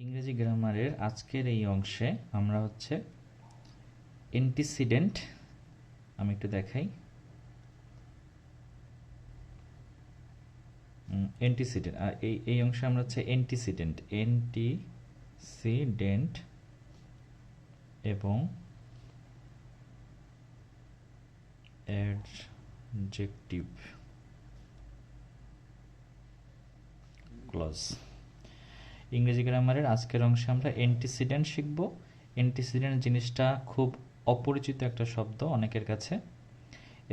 ইংরেজি গ্রামারের আজকের এই অংশে আমরা হচ্ছে অ্যান্টিসিডেন্ট, আমি একটু দেখাই, অ্যান্টিসিডেন্ট, আর এই অংশে আমরা হচ্ছে অ্যান্টিসিডেন্ট এবং অ্যাডজেক্টিভ ক্লজ। ইংরেজি গ্রামারের আজকের অংশে আমরা অ্যান্টিসিডেন্ট শিখব। অ্যান্টিসিডেন্ট জিনিসটা খুব অপরিচিত একটা শব্দ অনেকের কাছে,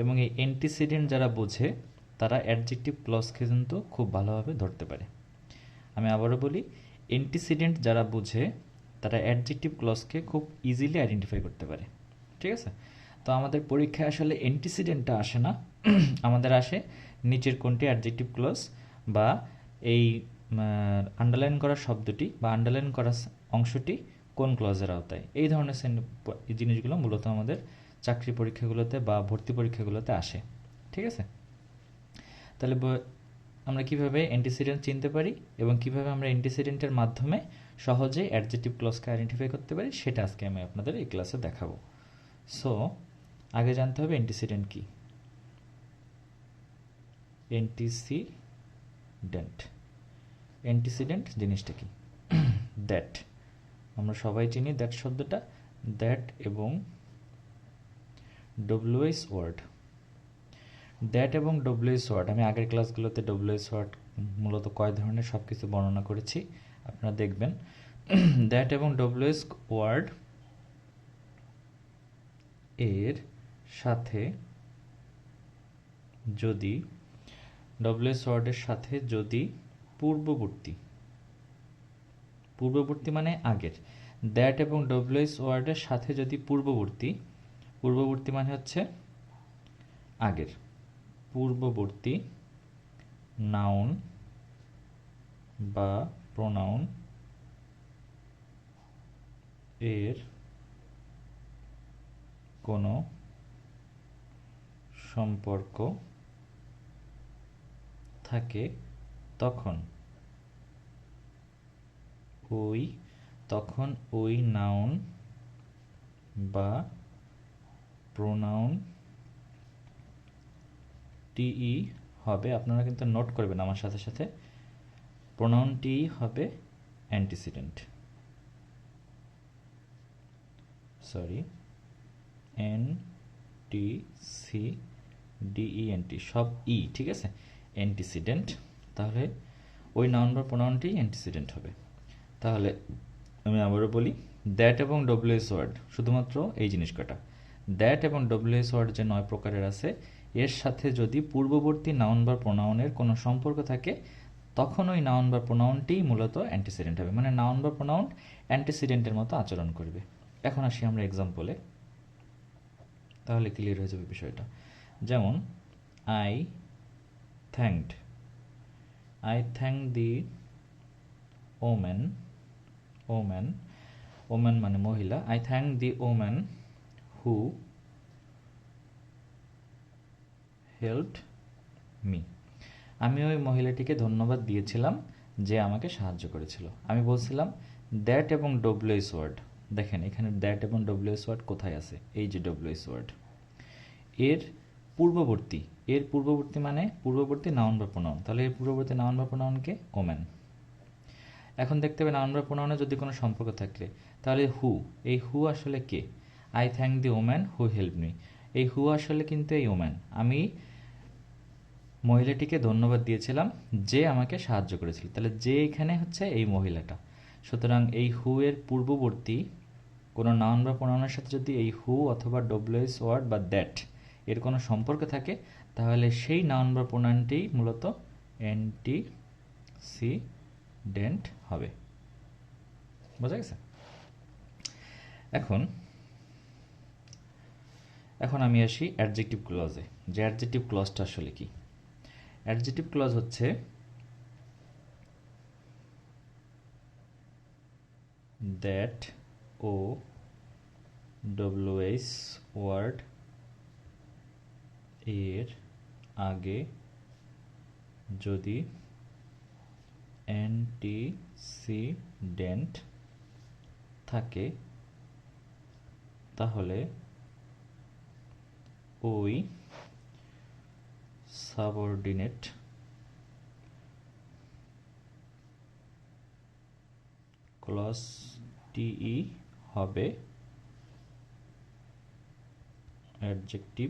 এবং এই অ্যান্টিসিডেন্ট যারা বোঝে তারা অ্যাডজেক্টিভ ক্লজকে কিন্তু খুব ভালোভাবে ধরতে পারে। আমি আবারও বলি, অ্যান্টিসিডেন্ট যারা বোঝে তারা অ্যাডজেক্টিভ ক্লজকে খুব ইজিলি আইডেন্টিফাই করতে পারে। ঠিক আছে? তো আমাদের পরীক্ষায় আসলে অ্যান্টিসিডেন্টটা আসে না, আমাদের আসে নিচের কোনটি অ্যাডজেক্টিভ ক্লজ বা এই আন্ডারলাইন করা শব্দটি বা আন্ডারলাইন করা অংশটি কোন ক্লজের আওতায়। এই ধরনের জিনিসগুলো মূলত আমাদের চাকরি পরীক্ষাগুলোতে বা ভর্তি পরীক্ষাগুলোতে আসে। ঠিক আছে? তাহলে আমরা কিভাবে অ্যান্টিসিডেন্ট চিনতে পারি এবং কিভাবে আমরা অ্যান্টিসিডেন্টের মাধ্যমে সহজে অ্যাডজেক্টিভ ক্লজকে আইডেন্টিফাই করতে পারি সেটা আজকে আমি আপনাদের এই ক্লাসে দেখাবো। সো আগে জানতে হবে অ্যান্টিসিডেন্ট কি। অ্যান্টিসিডেন্ট জিনিসটা কি? দ্যাট, আমরা সবাই চিনি দ্যাট শব্দটা। দ্যাট এবং ডব্লিউএস ওয়ার্ড, দ্যাট এবং ডব্লিউএস ওয়ার্ড, আমি আগের ক্লাসগুলোতে ডব্লিউএস ওয়ার্ড মূলত কয় ধরনের সব কিছু বর্ণনা করেছি, আপনারা দেখবেন। দ্যাট এবং ডব্লিউএস ওয়ার্ড এর সাথে যদি, ডব্লিউএস ওয়ার্ডের সাথে যদি পূর্ববর্তী মানে আগের, দ্যাট এবং ডব্লিউএস ওয়ার্ডের সাথে যদি পূর্ববর্তী মানে হচ্ছে আগের, পূর্ববর্তী নাউন বা প্রোনাউন এর কোনো সম্পর্ক থাকে তখন ওই নাউন বা প্রোনাউন টিই হবে, আপনারা কিন্তু নোট করবেন আমার সাথে সাথে, প্রোনাউন টিই হবে অ্যান্টিসিডেন্ট। NTCDENT সব ই, ঠিক আছে? অ্যান্টিসিডেন্ট, তাহলে ওই নাউন বা প্রোনাউনটি অ্যান্টিসিডেন্ট হবে। তাহলে আমি আবারও বলি, দ্যাট এবং ডব্লিউএস ওয়ার্ড, শুধুমাত্র এই জিনিস কটা, দ্যাট এবং ডব্লিউএস ওয়ার্ড যে 9 প্রকারের আছে, এর সাথে যদি পূর্ববর্তী নাউন বা প্রোনাউনের কোনো সম্পর্ক থাকে তখন ওই নাউন বা প্রোনাউনটি মূলত অ্যান্টিসিডেন্ট হবে, মানে নাউন বা প্রোনাউন অ্যান্টিসিডেন্টের মতো আচরণ করবে। এখন আসি আমরা এক্সাম্পলে, তাহলে ক্লিয়ার হয়ে যাবে বিষয়টা। যেমন আই থ্যাঙ্কড দি ওম্যান মানে মহিলা, I thank the woman who helped me, আমি ওই মহিলাটিকে ধন্যবাদ দিয়েছিলাম যে আমাকে সাহায্য করেছিল। আমি বলছিলাম দ্যাট এবং ডব্লিউএস ওয়ার্ড, দেখেন এখানে দ্যাট এবং ডব্লিউএস ওয়ার্ড কোথায় আছে, এই যে ডব্লিউএস ওয়ার্ড, এর পূর্ববর্তী মানে পূর্ববর্তী নাউন বা প্রোনাউন, তাহলে এর পূর্ববর্তী নাউন বা প্রোনাউনকে ওম্যান। এখন দেখতে হবে নাউন বা প্রোনাউনে যদি কোনো সম্পর্ক থাকলে, তাহলে হু, এই হু আসলে কে? I thank the woman who help me, এই হু আসলে কিন্তু এই ওম্যান, আমি মহিলাটিকে ধন্যবাদ দিয়েছিলাম যে আমাকে সাহায্য করেছিল, তাহলে যে এখানে হচ্ছে এই মহিলাটা। সুতরাং এই হু এর পূর্ববর্তী কোনো নাউন বা প্রোনাউনের সাথে যদি এই হু অথবা ডব্লিউএস ওয়ার্ড বা দ্যাট এর কোনো সম্পর্ক থাকে তাহলে সেই নাউন বা প্রোনাউনটি মূলত অ্যান্টিসিডেন্ট হবে। বোঝা গেছে? এখন আমি আসি অ্যাডজেক্টিভ ক্লজে, যে অ্যাডজেক্টিভ ক্লজটা আসলে কি। অ্যাডজেক্টিভ ক্লজ হচ্ছে দ্যাট ও ডব্লিউএস ওয়ার্ড এর আগে যদি অ্যান্টিসিডেন্ট থাকে তাহলে ওই সাবঅর্ডিনেট ক্লজটি হবে অ্যাডজেক্টিভ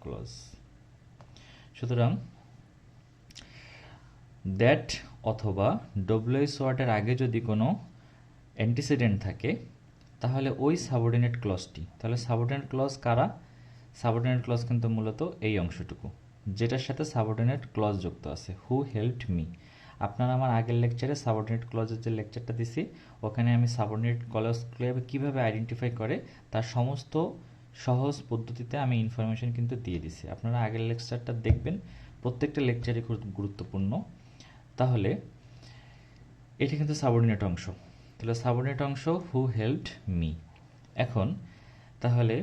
ক্লজ। সুতরাং দ্যাট অথবা ডব্লিউএস ওয়ার্ডের আগে যদি কোনো অ্যান্টিসিডেন্ট থাকে তাহলে ওই সাবঅর্ডিনেট ক্লজটি, তাহলে সাবঅর্ডিনেট ক্লজ কারা? সাবঅর্ডিনেট ক্লজ কিন্তু মূলত এই অংশটুকু যেটার সাথে সাবঅর্ডিনেট ক্লজ যুক্ত আছে, হু হেল্পড মি। আপনারা আমার আগের লেকচারে সাবঅর্ডিনেট ক্লজের যে লেকচারটা দিছি ওখানে আমি সাবঅর্ডিনেট ক্লজ কীভাবে আইডেন্টিফাই করে তার সমস্ত সহজ পদ্ধতিতে আমি ইনফরমেশন কিন্তু দিয়ে দিছি। আপনারা আগের লেকচারটা দেখবেন, প্রত্যেকটা লেকচারই খুব গুরুত্বপূর্ণ। তাহলে এটা কিন্তু সাবঅর্ডিনেট অংশ, তাহলে সাবঅর্ডিনেট অংশ হু হেল্পড মি। এখন তাহলে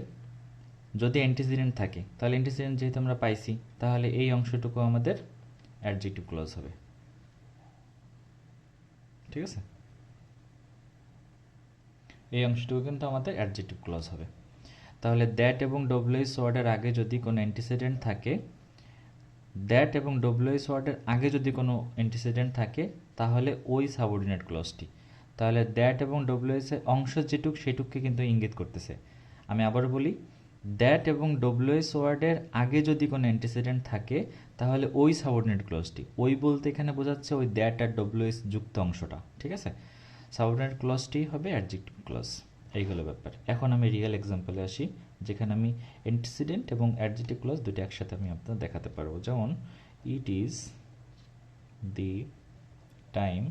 যদি অ্যান্টিসিডেন্ট থাকে তাহলে অ্যান্টিসিডেন্ট যেহেতু আমরা পাইছি তাহলে এই অংশটুকু আমাদের অ্যাডজেক্টিভ ক্লজ হবে। ঠিক আছে, এই অংশটুকু কিন্তু আমাদের অ্যাডজেক্টিভ ক্লজ হবে। তাহলে দ্যাট এবং ডব্লিউএস ওয়ার্ডের আগে যদি কোনো অ্যান্টিসিডেন্ট থাকে, দ্যাট এবং ডব্লিউএস ওয়ার্ডের আগে যদি কোনো অ্যান্টিসিডেন্ট থাকে তাহলে ওই সাবঅর্ডিনেট ক্লজটি, তাহলে দ্যাট এবং ডব্লিউএস এর অংশ যেটুক সেটুককে কিন্তু ইঙ্গিত করতেছে। আমি আবার বলি, দ্যাট এবং ডব্লিউএস ওয়ার্ডের আগে যদি কোনো অ্যান্টিসিডেন্ট থাকে তাহলে ওই সাবঅর্ডিনেট ক্লজটি, ওই বলতে এখানে বোঝাচ্ছে ওই দ্যাট আর ডব্লিউএস যুক্ত অংশটা। ঠিক আছে, সাবঅর্ডিনেট ক্লজটি হবে অ্যাডজেক্টিভ ক্লজ। এইগুলো ব্যাপার। এখন আমি রিয়েল এক্সাম্পলে আসি যেখানে আমি অ্যান্টিসিডেন্ট এবং অ্যাডজেক্টিভ ক্লজ দুটো একসাথে আমি আপনাদের দেখাতে পারবো। যেমন it is the time,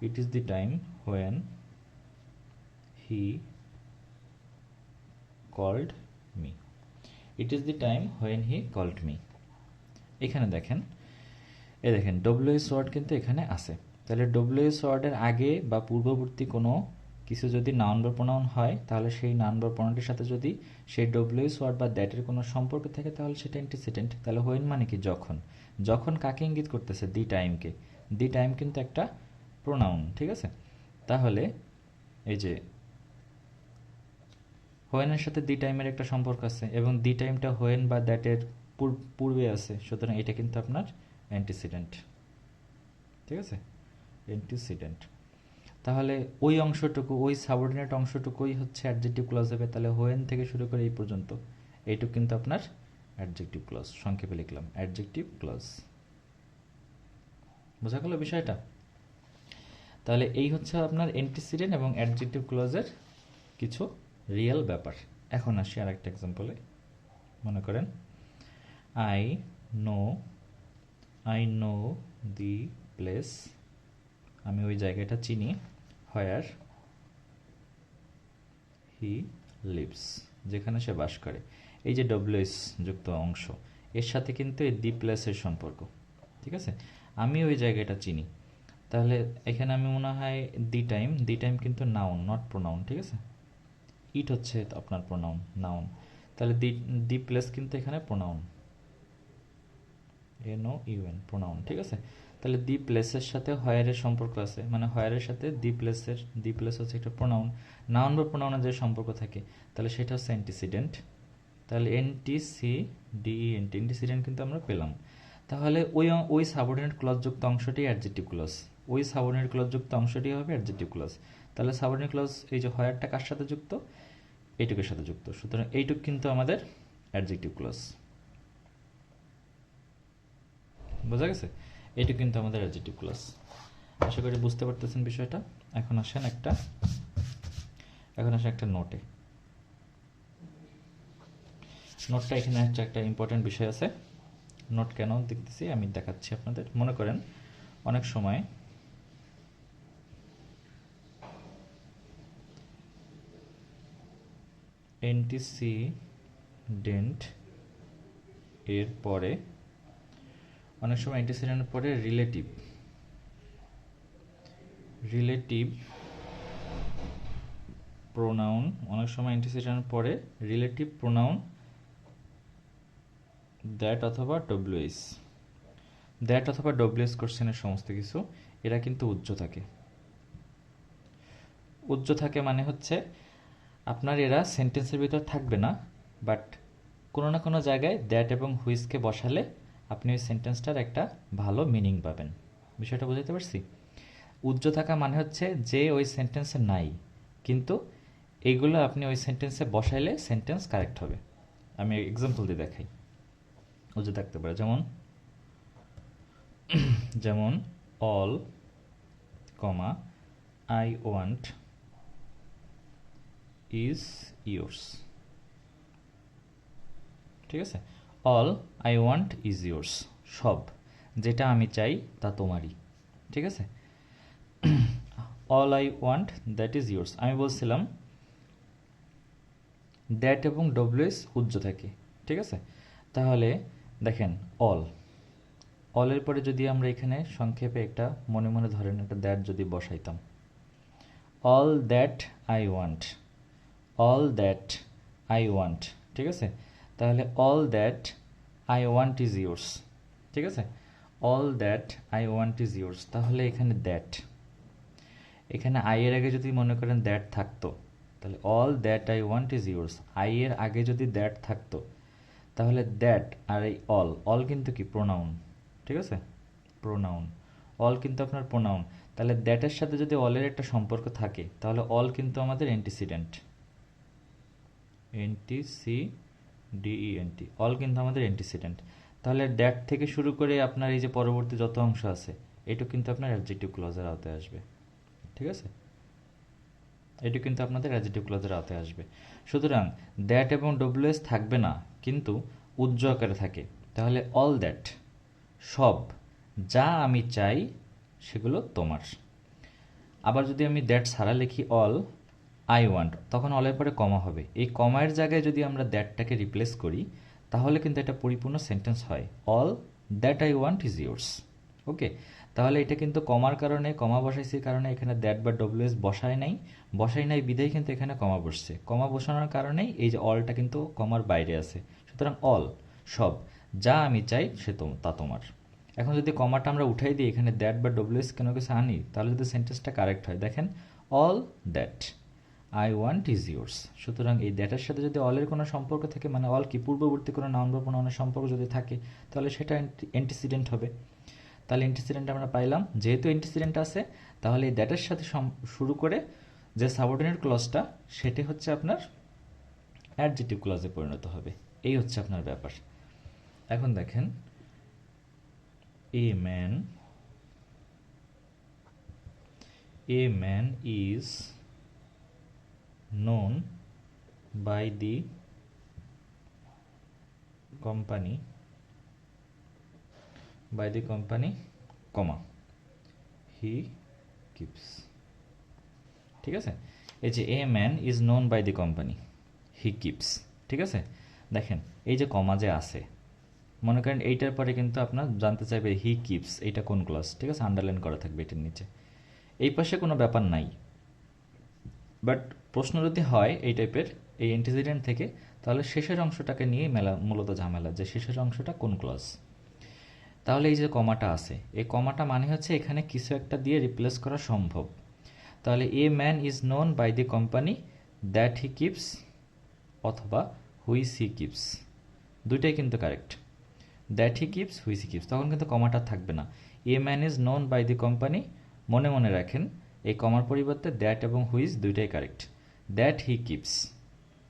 it is the time when he called me, it is the time when he called me। এখানে দেখেন, দেখেন ডব্লিউএস ওয়ার্ড কিন্তু এখানে আছে, তাহলে ডব্লিউএস ওয়ার্ডের আগে বা পূর্ববর্তী কোনো কিছু যদি নাউন বা প্রোনাউন হয় তাহলে সেই নাউন বা প্রোনাউনটির সাথে যদি সেই ডব্লিউএস ওয়ার্ড বা দ্যাটের কোনো সম্পর্ক থাকে তাহলে সেটা অ্যান্টিসিডেন্ট। তাহলে হোয়েন মানে কি? যখন। যখন কাকে ইঙ্গিত করতেছে? দি টাইমকে। দি টাইম কিন্তু একটা প্রোনাউন। ঠিক আছে, তাহলে এই যে হোয়েনের সাথে দি টাইমের একটা সম্পর্ক আছে এবং দি টাইমটা হোয়েন বা দ্যাটের পূর্বে আছে, সুতরাং এটা কিন্তু আপনার অ্যান্টিসিডেন্ট। ঠিক আছে, অ্যান্টিসিডেন্ট। তাহলে ওই অংশটুকু, ওই সাবঅর্ডিনেট অংশটুকুই হচ্ছে অ্যাডজেক্টিভ ক্লজ হবে। তাহলে হোয়েন থেকে শুরু করে এই পর্যন্ত এইটুকু কিন্তু আপনার অ্যাডজেক্টিভ ক্লজ। সংক্ষেপে লিখলাম অ্যাডজেক্টিভ ক্লজ। বোঝা গেল বিষয়টা? তাহলে এই হচ্ছে আপনার অ্যান্টিসিডেন্ট এবং অ্যাডজেক্টিভ ক্লজের কিছু রিয়েল ব্যাপার। এখন আসি আর একটা এক্সাম্পলে। মনে করেন আই নো দি প্লেস, আমি ওই জায়গাটা চিনি, হোয়ার হি লিভস, যেখানে সে বাস করে। এই যে ডব্লিউএস যুক্ত অংশ, এর সাথে কিন্তু এই দি প্লেসের সম্পর্ক। ঠিক আছে, আমি ওই জায়গাটা চিনি, তাহলে এখানে আমি মনে হয় দি টাইম কিন্তু নাউন, নট প্রোনাউন। ঠিক আছে, ইট হচ্ছে আপনার প্রোনাউন, নাউন। তাহলে দি প্লেস কিন্তু এখানে প্রোনাউন, NOUN প্রোনাউন। ঠিক আছে, তাহলে দি প্লেসের সাথে হোয়ারের সম্পর্ক আছে, মানে হোয়ারের সাথে দি প্লেস হচ্ছে একটা প্রোনাউন। নাউন বা প্রোনাউনের যে সম্পর্ক থাকে তাহলে সেটা হচ্ছে অ্যান্টিসিডেন্ট। তাহলে অ্যান্টিসিডেন্ট কিন্তু আমরা পেলাম। তাহলে ওই সাবঅর্ডিনেট ক্লজযুক্ত অংশটি অ্যাডজেক্টিভ ক্লজ, ওই সাবঅর্ডিনেট ক্লজযুক্ত অংশটি হবে অ্যাডজেক্টিভ ক্লজ। তাহলে সাবঅর্ডিনেট ক্লজ এই যে হোয়ারটা কার সাথে যুক্ত? এইটুকের সাথে যুক্ত, সুতরাং এইটুক কিন্তু আমাদের অ্যাডজেক্টিভ ক্লজ। বোঝা গেছে? এইটুক কিন্তু আমাদের অ্যাডজেক্টিভ ক্লজ। আশা করি বুঝতে পারতেছেন বিষয়টা। এখন আসেন একটা নোটে। নোটটা এখানে একটা ইম্পর্টেন্ট বিষয় আছে। নোট কেন দেখতেছি আমি দেখাচ্ছি আপনাদের। মনে করেন অনেক সময় অ্যান্টিসিডেন্ট এর পরে, অনেক সময় অ্যান্টিসিডেন্টের পরে রিলেটিভ প্রোনাউন, অনেক সময় অ্যান্টিসিডেন্টের পরে রিলেটিভ প্রোনাউন দ্যাট অথবা ডব্লিউএস দ্যাট অথবা ডব্লিউএস কোশ্চেনের সমস্ত কিছু এরা কিন্তু উজ্জ্ব থাকে। উজ্জ্ব থাকে মানে হচ্ছে আপনার এরা সেন্টেন্সের ভিতর থাকবে না, বাট কোনো না কোনো জায়গায় দ্যাট এবং হুইজকে বসালে আপনি ওই সেন্টেন্সটার একটা ভালো মিনিং পাবেন। বিষয়টা বুঝতে পারছি? উজ্জ্ব থাকা মানে হচ্ছে যে ওই সেন্টেন্সে নাই, কিন্তু এইগুলো আপনি ওই সেন্টেন্সে বসাইলে সেন্টেন্স কারেক্ট হবে। আমি এক্সাম্পল দিয়ে দেখাই। উজ্জ্ব থাকতে পারে যেমন যেমন all comma I want is yours. ঠিক আছে, all I want is yours, সব যেটা আমি চাই তা তোমারই। ঠিক আছে, all I want that is yours. আমি বলছিলাম দ্যাট এবং ডব্লিউএস উজ্জ্ব থাকে। ঠিক আছে, তাহলে দেখেন অলের পরে যদি আমরা এখানে সংক্ষেপে একটা মনে মনে ধরেন একটা দ্যাট যদি বসাইতাম, all that I want, all that I want. ঠিক আছে, তাহলে all that I want is yours. ঠিক আছে, all that I want is yours. তাহলে এখানে দ্যাট, এখানে আই এর আগে যদি মনে করেন দ্যাট থাকতো, তাহলে all that I want is yours, I এর আগে যদি দ্যাট থাকতো, তাহলে দ্যাট আর এই অল কিন্তু কি প্রোনাউন। ঠিক আছে, প্রোনাউন, অল কিন্তু আপনার প্রোনাউন। তাহলে দ্যাটের সাথে যদি অলের একটা সম্পর্ক থাকে, তাহলে অল কিন্তু আমাদের অ্যান্টিসিডেন্ট, এনটিসিডিইএনটি, অল কিন্তু আমাদের অ্যান্টিসিডেন্ট। তাহলে দ্যাট থেকে শুরু করে আপনার এই যে পরবর্তী যত অংশ আছে, এটু কিন্তু আপনার অ্যাডজেক্টিভ ক্লজের আওতায় আসবে। ঠিক আছে, এটু কিন্তু আপনাদের অ্যাডজেক্টিভ ক্লজের আওতায় আসবে। সুতরাং দ্যাট এবং ডব্লিউএস থাকবে না, কিন্তু উজ্জ্ব আকারে থাকে। তাহলে অল দ্যাট, সব যা আমি চাই সেগুলো তোমার। আবার যদি আমি দ্যাট ছাড়া লিখি অল আই ওয়ান্ট, তখন অলের পরে কমা হবে। এই কমায়ের জায়গায় যদি আমরা দ্যাটটাকে রিপ্লেস করি, তাহলে কিন্তু এটা পরিপূর্ণ সেন্টেন্স হয়, all that I want is yours. Okay, তাহলে এটা কিন্তু কমার কারণে, কমা বসাইছি কারণে এখানে দ্যাট বা ডব্লিউএস বসায় নাই বিধায় কিন্তু এখানে কমা বসছে। কমা বসানোর কারণেই এই যে অলটা কিন্তু কমার বাইরে আছে। সুতরাং অল, সব যা আমি চাই তা তোমার। এখন যদি কমাটা আমরা উঠাই দিই, এখানে দ্যাট বা ডব্লিউএস কোনো কিছু আনি, তাহলে যদি সেন্টেন্সটা কারেক্ট হয়, দেখেন all that I want is yours. সুতরাং এই দ্যাটের সাথে যদি অলের কোনো সম্পর্ক থাকে, মানে অল কি পূর্ববর্তী কোনো নাউন বা প্রোনাউনের সম্পর্ক যদি থাকে, তাহলে সেটা অ্যান্টিসিডেন্ট হবে। তাহলে অ্যান্টিসিডেন্ট আমরা পাইলাম। যেহেতু অ্যান্টিসিডেন্ট আছে, তাহলে এই দ্যাটের সাথে শুরু করে যে সাবঅর্ডিনেট ক্লজটা, সেটি হচ্ছে আপনার অ্যাডজেক্টিভ ক্লজে পরিণত হবে। এই হচ্ছে আপনার ব্যাপার। এখন দেখেন, A man is known by the company, comma, he keeps। ঠিক আছে, এই যে a man is known by the company he keeps। ঠিক আছে, দেখেন এই যে কমা যে আছে, মনে করেন এইটার পরে কিন্তু আপনার জানতে চাইবে হি কিপস, এইটা কোন ক্লাস। ঠিক আছে, আন্ডারলাইন করা থাকবে এটার নিচে। এই পাশে কোনো ব্যাপার নাই, বাট প্রশ্ন যদি হয় এই টাইপের, এই অ্যান্টিসিডেন্ট থেকে, তাহলে শেষের অংশটাকে নিয়ে মূলত ঝামেলা, যে শেষের অংশটা কোন ক্লাস। তাহলে এই যে কমাটা আছে, এই কমাটা মানে হচ্ছে এখানে কিছু একটা দিয়ে রিপ্লেস করা সম্ভব। তাহলে a man is known by the company that he keeps অথবা হুইচ হি কিপস, দুইটাই কিন্তু correct. That he keeps, which he keeps, তখন কিন্তু কমাটা থাকবে না। A man is known by the company, মনে মনে রাখেন এই কমার পরিবর্তে দ্যাট এবং হুইচ দুইটাই কারেক্ট। দ্যাট হি কিপস,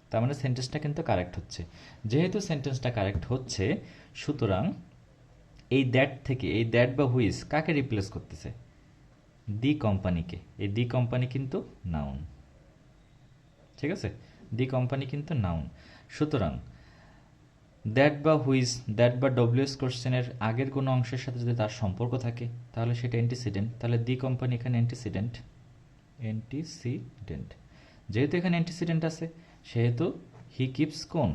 তার মানে সেন্টেন্সটা কিন্তু কারেক্ট হচ্ছে। যেহেতু সেন্টেন্সটা কারেক্ট হচ্ছে, সুতরাং এই দ্যাট থেকে, এই দ্যাট বা হুইচ কাকে রিপ্লেস করতেছে? দি কোম্পানিকে। এই দি কোম্পানি কিন্তু নাউন। ঠিক আছে, দি কোম্পানি কিন্তু নাউন। সুতরাং দ্যাট বা হুইচ, দ্যাট বা ডব্লিউএস কোশ্চেনের আগের কোনো অংশের সাথে যদি তার সম্পর্ক থাকে, তাহলে সেটা অ্যান্টিসিডেন্ট। তাহলে দি কোম্পানি এখানে অ্যান্টিসিডেন্ট। যেহেতু এখানে অ্যান্টিসিডেন্ট আছে, সেহেতু হি কিপস কোন?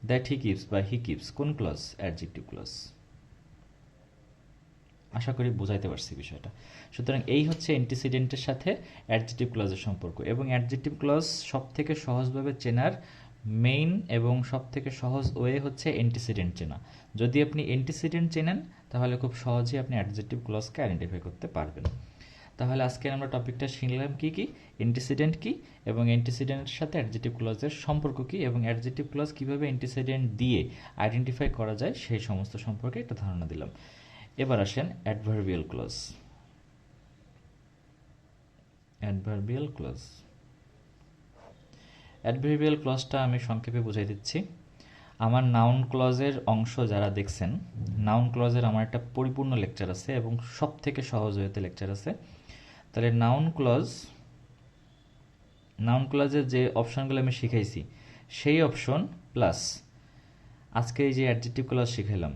দ্যাট হি কিপস বা হি কিপস কোন ক্লজ? Adjective clause. আশা করি বোঝাইতে পারছি বিষয়টা। সুতরাং এই হচ্ছে অ্যান্টিসিডেন্টের সাথে অ্যাডজেক্টিভ ক্লজের সম্পর্ক। এবং অ্যাডজেক্টিভ ক্লজ সব থেকে সহজভাবে চেনার মেইন এবং সবথেকে সহজ ওয়ে হচ্ছে অ্যান্টিসিডেন্ট চেনা। যদি আপনি অ্যান্টিসিডেন্ট চেনেন তাহলে খুব সহজেই আপনি অ্যাডজেক্টিভ ক্লজকে আইডেন্টিফাই করতে পারবেন। তাহলে আজকে আমরা টপিকটা শিখলাম কি কি, অ্যান্টিসিডেন্ট কি এবং অ্যান্টিসিডেন্টের সাথে অ্যাডজেক্টিভ ক্লজের সম্পর্ক কি এবং অ্যাডজেক্টিভ ক্লজ কীভাবে অ্যান্টিসিডেন্ট দিয়ে আইডেন্টিফাই করা যায় সেই সমস্ত সম্পর্কে একটা ধারণা দিলাম। এবার আসেন adverbial clause. Adverbial clause, adverbial ক্লজটা আমি সংক্ষেপে বুঝাই দিচ্ছি। আমার নাউন ক্লজের অংশ যারা দেখছেন, নাউন ক্লজের আমার একটা পরিপূর্ণ লেকচার আছে এবং সব থেকে সহজ ওয়েতে লেকচার আছে। তাহলে নাউন ক্লজের যে অপশনগুলো আমি শিখাইছি সেই অপশন প্লাস আজকে এই যে অ্যাডজেক্টিভ ক্লজ শিখাইলাম,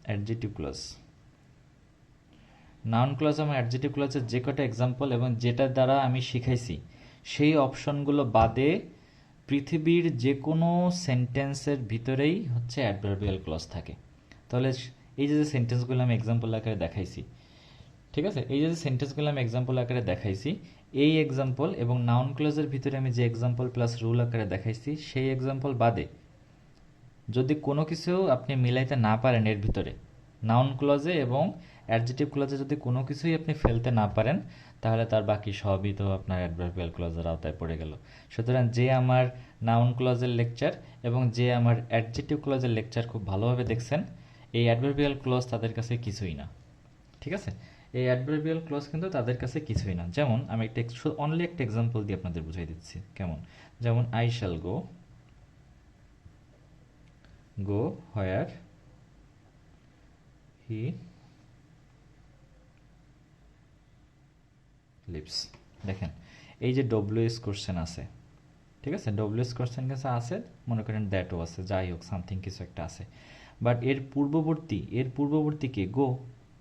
অ্যাডজেক্টিভ ক্লজ, নাউন ক্লজ আমার অ্যাডজেক্টিভ ক্লজের যে কটা এক্সাম্পল এবং যেটা দ্বারা আমি শিখাইছি সেই অপশনগুলো বাদে পৃথিবীর যে কোনো সেন্টেন্সের ভিতরেই হচ্ছে অ্যাডভার্বিয়াল ক্লজ থাকে। তাহলে এই যে সেন্টেন্সগুলো আমি এক্সাম্পল আকারে দেখাইছি, ঠিক আছে, এই যে সেন্টেন্সগুলো আমি এক্সাম্পল আকারে দেখাইছি, এই এক্সাম্পল এবং নাউন ক্লজের ভিতরে আমি যে এক্সাম্পল প্লাস রুল আকারে দেখাইছি সেই এক্সাম্পল বাদে যদি কোনো কিছু আপনি মিলাইতে না পারেন এর ভিতরে, নাউন ক্লজে এবং অ্যাডজেক্টিভ ক্লজে যদি কোনো কিছুই আপনি ফেলতে না পারেন তাহলে তার বাকি সবই তো আপনার অ্যাডভার্বিয়াল ক্লজের আওতায় পড়ে গেল। সুতরাং যে আমার নাউন ক্লজের লেকচার এবং যে আমার অ্যাডজেক্টিভ ক্লজের লেকচার খুব ভালোভাবে দেখছেন, এই অ্যাডভার্বিয়াল ক্লজ তাদের কাছে কিছুই না। ঠিক আছে, এই অ্যাডভার্বিয়াল ক্লজ কিন্তু তাদের কাছে কিছুই না। যেমন আমি একটা অনলি একটা এক্সাম্পল দিয়ে আপনাদের বুঝাই দিচ্ছি কেমন। যেমন I shall go where he lives। দেখেন এই যে ডব্লিউএস কোশ্চেন আছে, ঠিক আছে, ডব্লিউএস কোশ্চেন কিছু আছে, মনে করেন দ্যাটও আছে, যাই হোক সামথিং কিছু একটা আছে, বাট এর পূর্ববর্তী কে গো।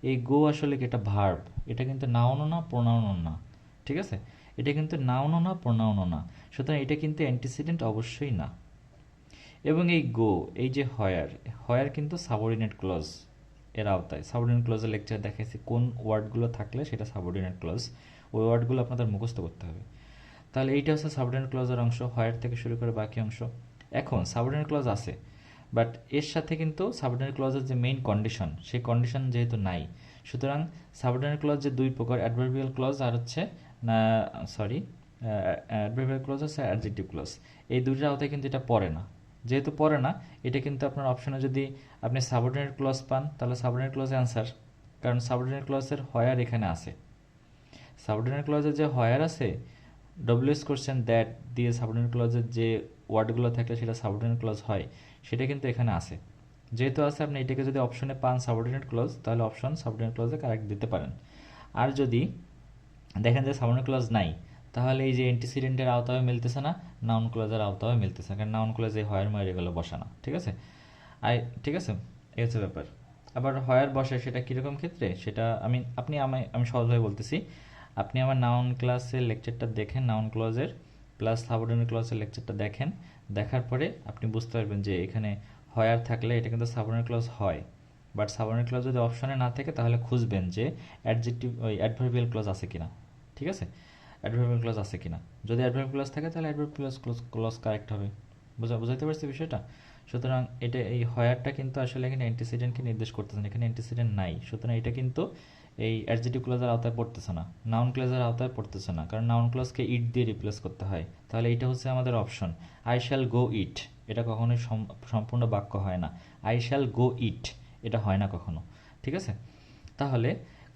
এই গো আসলে কি এটা ভার্ব, এটা কিন্তু নাউনও না প্রোনাউনও না, ঠিক আছে, এটা কিন্তু নাউনও না প্রোনাউনও না, সুতরাং এটা কিন্তু অ্যান্টিসিডেন্ট অবশ্যই না। এবং এই গো, এই যে হয়ার কিন্তু সাবঅর্ডিনেট ক্লজ এর আওতায়। সাবঅর্ডিনেট ক্লজের লেকচার দেখাইছি কোন ওয়ার্ডগুলো থাকলে সেটা সাবঅর্ডিনেট ক্লজ, ওই ওয়ার্ডগুলো আপনাদের মুখস্থ করতে হবে। তাহলে এইটা হচ্ছে সাবঅর্ডিনেট ক্লজের অংশ, হয়ার থেকে শুরু করে বাকি অংশ। এখন সাবঅর্ডিনেট ক্লজ আছে, বাট এর সাথে কিন্তু সাবঅর্ডিনেট ক্লজের যে মেইন কন্ডিশন সেই কন্ডিশন যেহেতু নাই, সুতরাং সাবঅর্ডিনেট ক্লজ যে দুই প্রকার, অ্যাডভার্বিয়াল ক্লজ আর হচ্ছে অ্যাডভার্বিয়াল ক্লজ আছে অ্যাডজেক্টিভ ক্লজ, এই দুইটার আওতায় কিন্তু এটা পড়ে না। যেহেতু পড়ে না, এটা কিন্তু আপনার অপশনে যদি আপনি সাবঅর্ডিনেট ক্লজ পান তাহলে সাবঅর্ডিনেট ক্লজ অ্যান্সার, কারণ সাবঅর্ডিনেট ক্লজের হয়ার এখানে আছে। সাবঅর্ডিনেট ক্লজের যে হয়ার আছে, ডব্লিউএস কোশ্চেন দ্যাট দিয়ে সাবঅর্ডিনেট ক্লজের যে ওয়ার্ডগুলো থাকলে সেটা সাবঅর্ডিনেট ক্লজ হয়, সেটা কিন্তু এখানে আছে। যেহেতু আছে, আপনি এটাকে যদি অপশনে পান সাবঅর্ডিনেট ক্লজ, তাহলে অপশন সাবঅর্ডিনেট ক্লজে কারেক্ট দিতে পারেন। আর যদি দেখেন যে সাবঅর্ডিনেট ক্লজ নাই, তাহলে এই যে অ্যান্টিসিডেন্টের আওতায় মিলতেছে না, নাউন ক্লজের আওতায় মিলতেছে না, কারণ নাউন ক্লজে হয়ার ময়ার এগুলো বসে না, ঠিক আছে। ঠিক আছে, এই হচ্ছে ব্যাপার। আবার হয়ার বসে সেটা কীরকম ক্ষেত্রে, সেটা আমি সহজভাবে বলতেছি। আপনি আমার নাউন ক্লাসের লেকচারটা দেখেন, নাউন ক্লজের প্লাস সাবঅর্ডিনেট ক্লজের লেকচারটা দেখেন, দেখার পরে আপনি বুঝতে পারবেন যে এখানে হয়ার থাকলে এটা কিন্তু সাবঅর্ডিনেট ক্লজ হয়, বাট সাবঅর্ডিনেট ক্লজ যদি অপশনে না থাকে তাহলে খুঁজবেন যে অ্যাডভার্বিয়াল ক্লজ আছে কিনা, ঠিক আছে, অ্যাডভার্বিয়াল ক্লজ আছে কিনা। যদি অ্যাডভার্বিয়াল ক্লজ থাকে তাহলে অ্যাডভার্বিয়াল ক্লজ কারেক্ট হবে। বুঝাইতে পারছি বিষয়টা। সুতরাং এটা এই হয়ারটা কিন্তু আসলে এখানে অ্যান্টিসিডেন্টকে নির্দেশ করতেছে না, এখানে অ্যান্টিসিডেন্ট নাই, সুতরাং এটা কিন্তু এই অ্যাডজেক্টিভ ক্লজের আওতায় পড়তেছে না, নাউন ক্লজের আওতায় পড়তেছে না, কারণ নাউন ক্লজকে ইট দিয়ে রিপ্লেস করতে হয়। তাহলে এটা হচ্ছে আমাদের অপশন, আই শ্যাল গো ইট, এটা কখনোই সম্পূর্ণ বাক্য হয় না। আই শ্যাল গো ইট এটা হয় না কখনো, ঠিক আছে। তাহলে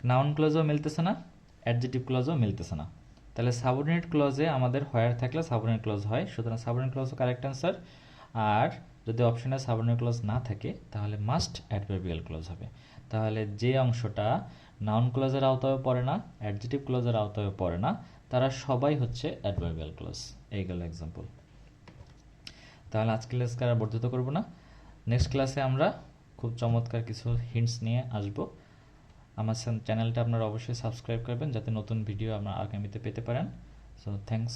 নাউন ক্লজও মিলতেছে না, অ্যাডজেক্টিভ ক্লজও মিলতেছে না। তাহলে সাবঅর্ডিনেট ক্লজে আমাদের হয়ার থাকলে সাবঅর্ডিনেট ক্লজ হয়, সুতরাং সাবঅর্ডিনেট ক্লজও কারেক্ট অ্যান্সার। আর যদি অপশনে সাবঅর্ডিনেট ক্লজ না থাকে তাহলে মাস্ট অ্যাডভার্বিয়াল ক্লজ হবে। তাহলে যে অংশটা নাউন ক্লজের আওতায় পড়ে না, অ্যাডজেক্টিভ ক্লজের আওতায় পড়ে না, তারা সবাই হচ্ছে অ্যাডভার্বিয়াল ক্লজ। এই গেল এক্সাম্পল। তাহলে আজকের ক্লাসকে আর বর্ধিত করব না, নেক্সট ক্লাসে আমরা খুব চমৎকার কিছু হিন্টস নিয়ে আসব। আমার চ্যানেলটা আপনারা অবশ্যই সাবস্ক্রাইব করবেন যাতে নতুন ভিডিও আপনারা আগামীতে পেতে পারেন। So thanks.